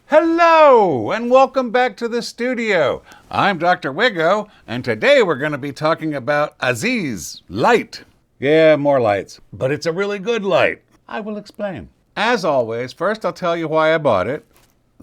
Hello, and welcome back to the studio. I'm Dr. Wiggo, and today we're going to be talking about Aziz light. Yeah, more lights, but it's a really good light. I will explain. As always, first I'll tell you why I bought it,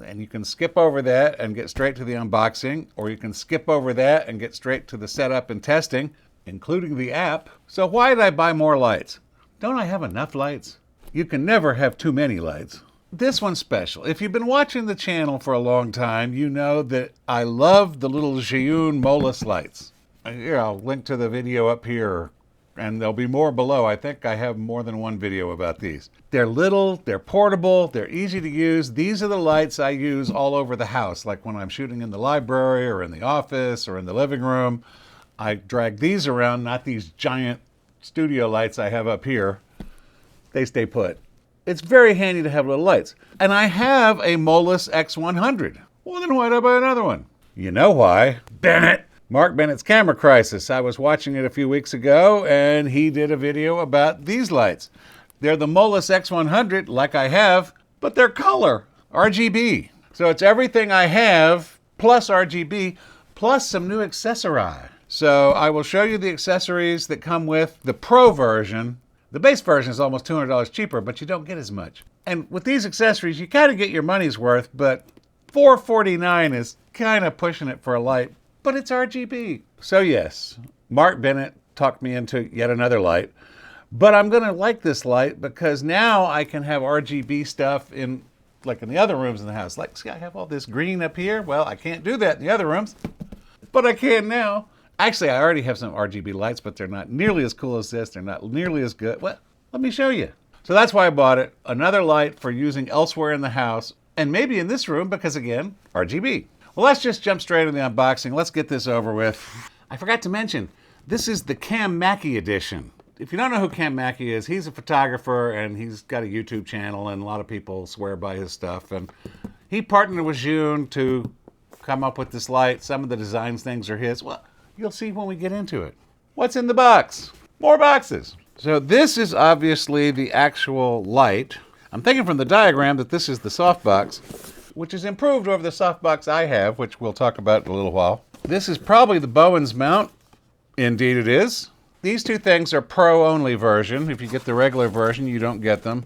and you can skip over that and get straight to the unboxing, or you can skip over that and get straight to the setup and testing, including the app. So why did I buy more lights? Don't I have enough lights? You can never have too many lights. This one's special. If you've been watching the channel for a long time, you know that I love the little Zhiyun Molus lights. Here, I'll link to the video up here, and there'll be more below. I think I have more than one video about these. They're little, they're portable, they're easy to use. These are the lights I use all over the house, like when I'm shooting in the library or in the office or in the living room. I drag these around, not these giant studio lights I have up here. They stay put. It's very handy to have little lights. And I have a Molus X100. Well, then why'd I buy another one? You know why. Bennett! Mark Bennett's Camera Crisis. I was watching it a few weeks ago, and he did a video about these lights. They're the Molus X100, like I have, but they're color, RGB. So it's everything I have, plus RGB, plus some new accessory. So I will show you the accessories that come with the Pro version. The base version is almost $200 cheaper, but you don't get as much. And with these accessories, you kind of get your money's worth, but $449 is kind of pushing it for a light, but it's RGB. So yes, Mark Bennett talked me into yet another light, but I'm going to like this light because now I can have RGB stuff in, like in the other rooms in the house. Like, see, I have all this green up here. Well, I can't do that in the other rooms, but I can now. Actually, I already have some RGB lights, but they're not nearly as cool as this. They're not nearly as good. Well, let me show you. So that's why I bought it. Another light for using elsewhere in the house, and maybe in this room because, again, RGB. Well, let's just jump straight into the unboxing. Let's get this over with. I forgot to mention, this is the Cam Mackey edition. If you don't know who Cam Mackey is, he's a photographer, and he's got a YouTube channel, and a lot of people swear by his stuff. And he partnered with Zhiyun to come up with this light. Some of the designs things are his. Well, you'll see when we get into it. What's in the box? More boxes. So this is obviously the actual light. I'm thinking from the diagram that this is the softbox, which is improved over the softbox I have, which we'll talk about in a little while. This is probably the Bowens mount. Indeed it is. These two things are Pro-only version. If you get the regular version, you don't get them.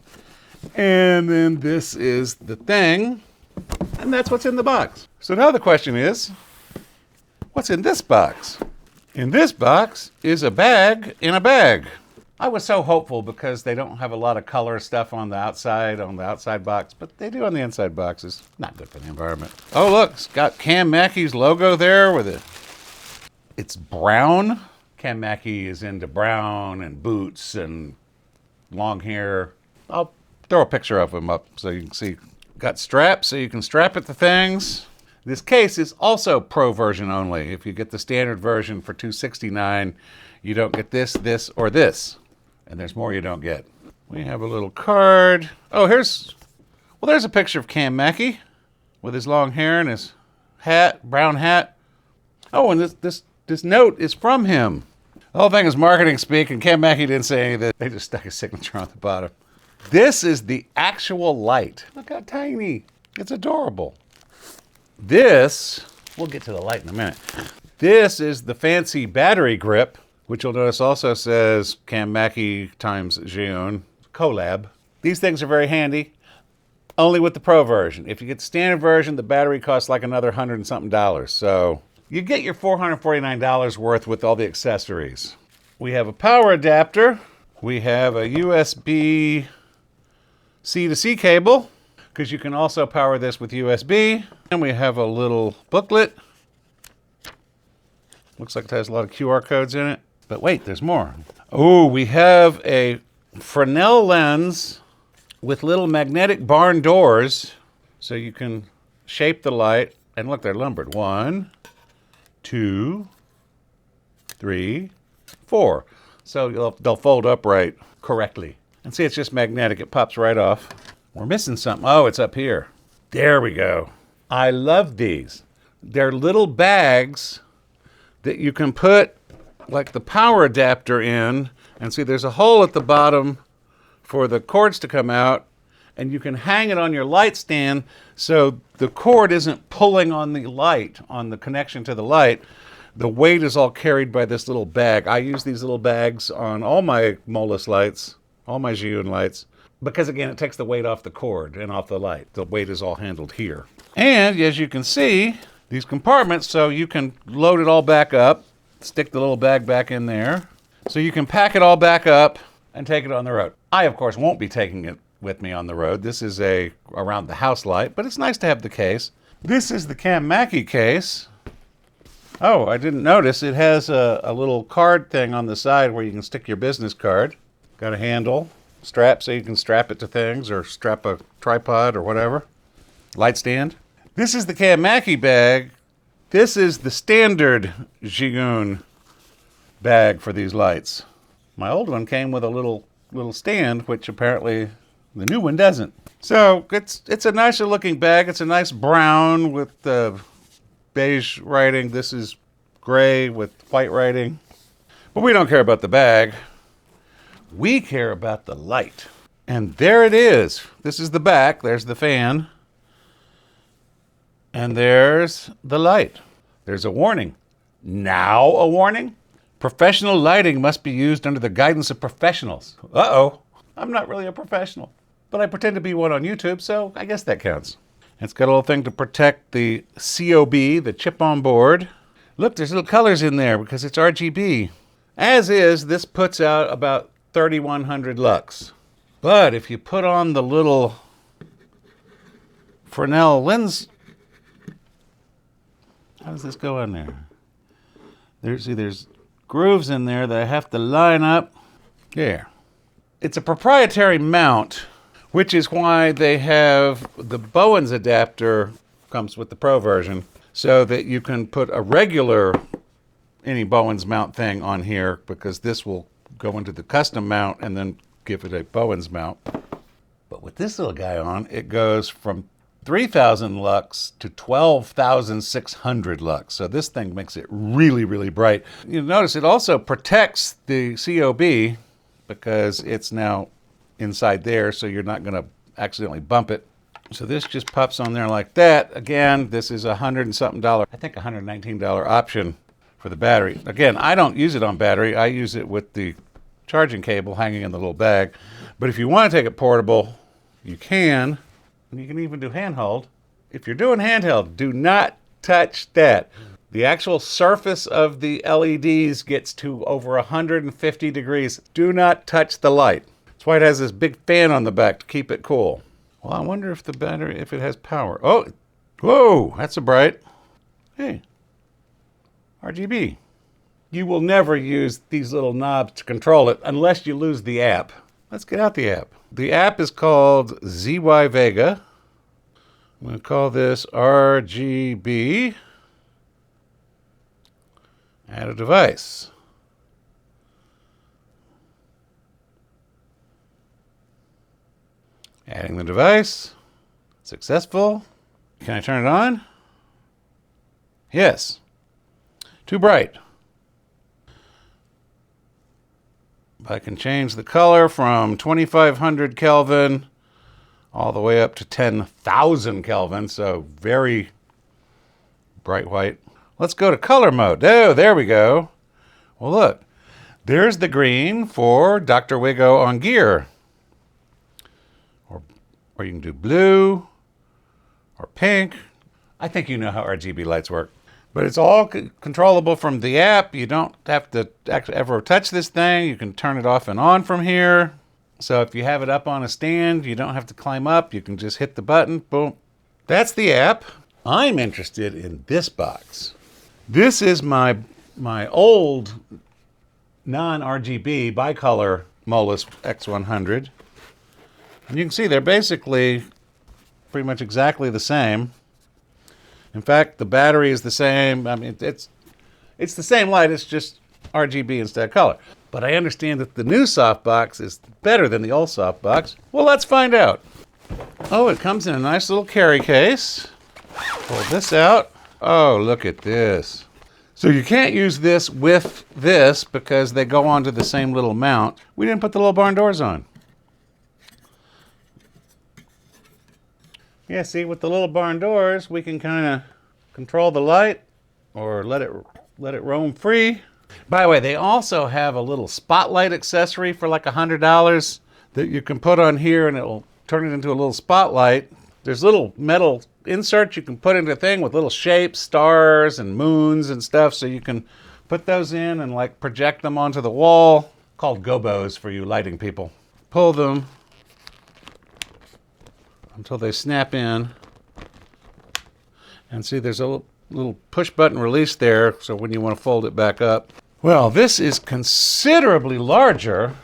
And then this is the thing, and that's what's in the box. So now the question is, what's in this box? In this box is a bag in a bag. I was so hopeful because they don't have a lot of color stuff on the outside box, but they do on the inside boxes. Not good for the environment. Oh, look, it's got Cam Mackey's logo there with it. It's brown. Cam Mackey is into brown and boots and long hair. I'll throw a picture of him up so you can see. Got straps so you can strap it to things. This case is also Pro version only. If you get the standard version for $269, you don't get this, this, or this. And there's more you don't get. We have a little card. Oh, there's a picture of Cam Mackey with his long hair and his hat, brown hat. Oh, and this note is from him. The whole thing is marketing speak, and Cam Mackey didn't say any of that. They just stuck his signature on the bottom. This is the actual light. Look how tiny. It's adorable. This, we'll get to the light in a minute. This is the fancy battery grip, which you'll notice also says Cam Mackey times Zhiyun collab. These things are very handy, only with the Pro version. If you get the standard version, the battery costs like another $100 and something. So you get your $449 worth with all the accessories. We have a power adapter. We have a USB C to C cable, because you can also power this with USB. And we have a little booklet. Looks like it has a lot of QR codes in it. But wait, there's more. Oh, we have a Fresnel lens with little magnetic barn doors. So you can shape the light. And look, they're numbered. 1, 2, 3, 4. So they'll fold upright correctly. And see, it's just magnetic. It pops right off. We're missing something. Oh, it's up here. There we go. I love these. They're little bags that you can put like the power adapter in. And see, there's a hole at the bottom for the cords to come out. and you can hang it on your light stand so the cord isn't pulling on the light, on the connection to the light. The weight is all carried by this little bag. I use these little bags on all my Molus lights, all my Zhiyun lights, because again, it takes the weight off the cord and off the light. The weight is all handled here. And as you can see, these compartments, so you can load it all back up, stick the little bag back in there, so you can pack it all back up and take it on the road. I, of course, won't be taking it with me on the road. This is a around the house light, but it's nice to have the case. This is the Cam Mackey case. Oh, I didn't notice. It has a little card thing on the side where you can stick your business card. Got a handle, strap, so you can strap it to things or strap a tripod or whatever. Light stand. This is the Cam Mackey bag. This is the standard Zhiyun bag for these lights. My old one came with a little stand, which apparently the new one doesn't. So it's a nicer looking bag. It's a nice brown with beige writing. This is gray with white writing. But we don't care about the bag. We care about the light. And there it is. This is the back. There's the fan. And there's the light. There's a warning. Now a warning? Professional lighting must be used under the guidance of professionals. Uh-oh. I'm not really a professional. But I pretend to be one on YouTube, so I guess that counts. It's got a little thing to protect the COB, the chip on board. Look, there's little colors in there because it's RGB. As is, this puts out about 3,100 lux. But if you put on the little Fresnel lens, how does this go on there? There's grooves in there that I have to line up. There. It's a proprietary mount, which is why they have the Bowens adapter comes with the Pro version, so that you can put a regular any Bowens mount thing on here, because this will go into the custom mount and then give it a Bowens mount. But with this little guy on, it goes from 3,000 lux to 12,600 lux. So this thing makes it really, really bright. You'll notice it also protects the COB because it's now inside there, so you're not going to accidentally bump it. So this just pops on there like that. Again, this is $100 and something, I think $119 option for the battery. Again, I don't use it on battery. I use it with the charging cable hanging in the little bag. But if you want to take it portable, you can. And you can even do handheld. If you're doing handheld, do not touch that. The actual surface of the LEDs gets to over 150 degrees. Do not touch the light. That's why it has this big fan on the back to keep it cool. Well, I wonder if the battery, if it has power. Oh, whoa, that's a bright. Hey, RGB. You will never use these little knobs to control it unless you lose the app. Let's get out the app. The app is called ZY Vega. I'm going to call this RGB. Add a device. Adding the device. Successful. Can I turn it on? Yes. Too bright. I can change the color from 2,500 Kelvin all the way up to 10,000 Kelvin, so very bright white. Let's go to color mode. Oh, there we go. Well, look. There's the green for Dr. Wiggo on gear. Or you can do blue or pink. I think you know how RGB lights work. But it's all controllable from the app. You don't have to actually ever touch this thing. You can turn it off and on from here. So if you have it up on a stand, you don't have to climb up. You can just hit the button. Boom. That's the app. I'm interested in this box. This is my old non-RGB bicolor Molus X100. And you can see they're basically pretty much exactly the same. In fact, the battery is the same. I mean, it's the same light. It's just RGB instead of color. But I understand that the new softbox is better than the old softbox. Well, let's find out. Oh, it comes in a nice little carry case. Pull this out. Oh, look at this. So you can't use this with this because they go onto the same little mount. We didn't put the little barn doors on. Yeah, see, with the little barn doors, we can kind of control the light or let it roam free. By the way, they also have a little spotlight accessory for like $100 that you can put on here, and it will turn it into a little spotlight. There's little metal inserts you can put into a thing with little shapes, stars and moons and stuff, so you can put those in and like project them onto the wall. Called gobos for you lighting people. Pull them until they snap in. And see, there's a little push button release there, so when you want to fold it back up. Well, this is considerably larger.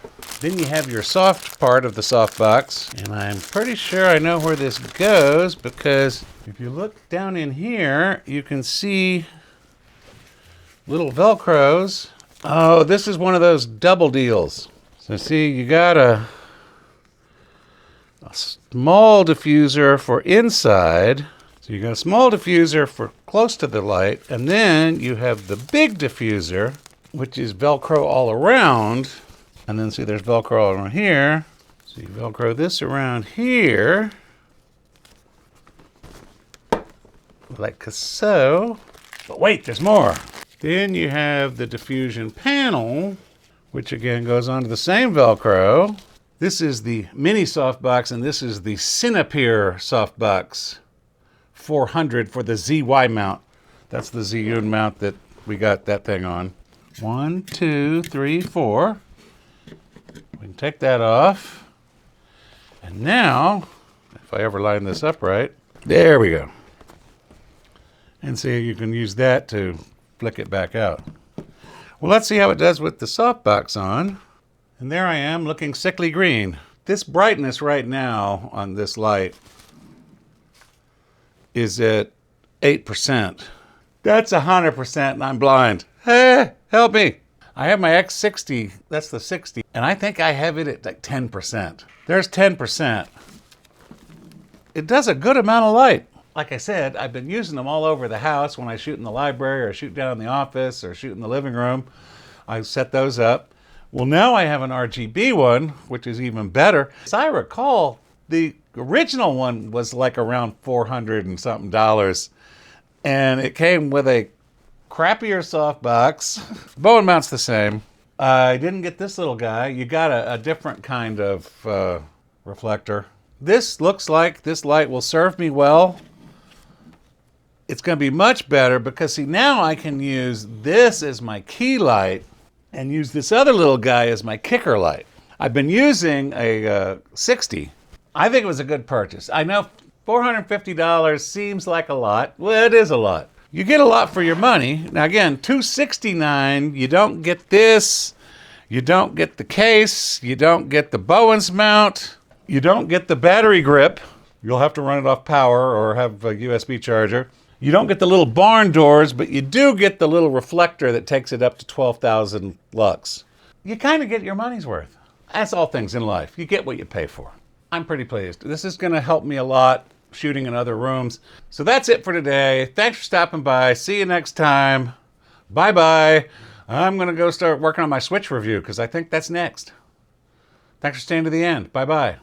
Then you have your soft part of the softbox, and I'm pretty sure I know where this goes, because if you look down in here, you can see little Velcros. Oh, this is one of those double deals. So see, you got a small diffuser for inside. So you got a small diffuser for close to the light, and then you have the big diffuser, which is Velcro all around. And then see, there's Velcro all around here. So you Velcro this around here, like so. But wait, there's more. Then you have the diffusion panel, which again goes onto the same Velcro. This is the mini softbox, and this is the Cinepeer softbox 400 for the ZY mount. That's the Zhiyun mount that we got that thing on. 1, 2, 3, 4. We can take that off. And now, if I ever line this up right, there we go. And see, you can use that to flick it back out. Well, let's see how it does with the softbox on. And there I am looking sickly green. This brightness right now on this light is at 8%. That's 100% and I'm blind. Hey, help me. I have my X60, that's the 60, and I think I have it at like 10%. There's 10%. It does a good amount of light. Like I said, I've been using them all over the house when I shoot in the library or shoot down in the office or shoot in the living room. I set those up. Well, now I have an RGB one, which is even better. As I recall, the original one was like around $400 and something, and it came with a crappier softbox. Bow and mount's the same. I didn't get this little guy. You got a different kind of reflector. This looks like this light will serve me well. It's going to be much better because, see, now I can use this as my key light and use this other little guy as my kicker light. I've been using a 60. I think it was a good purchase. I know $450 seems like a lot. Well, it is a lot. You get a lot for your money. Now again, $269, you don't get this, you don't get the case, you don't get the Bowens mount, you don't get the battery grip. You'll have to run it off power or have a USB charger. You don't get the little barn doors, but you do get the little reflector that takes it up to 12,000 lux. You kind of get your money's worth. That's all things in life. You get what you pay for. I'm pretty pleased. This is going to help me a lot shooting in other rooms. So that's it for today. Thanks for stopping by. See you next time. Bye-bye. I'm going to go start working on my Switch review because I think that's next. Thanks for staying to the end. Bye-bye.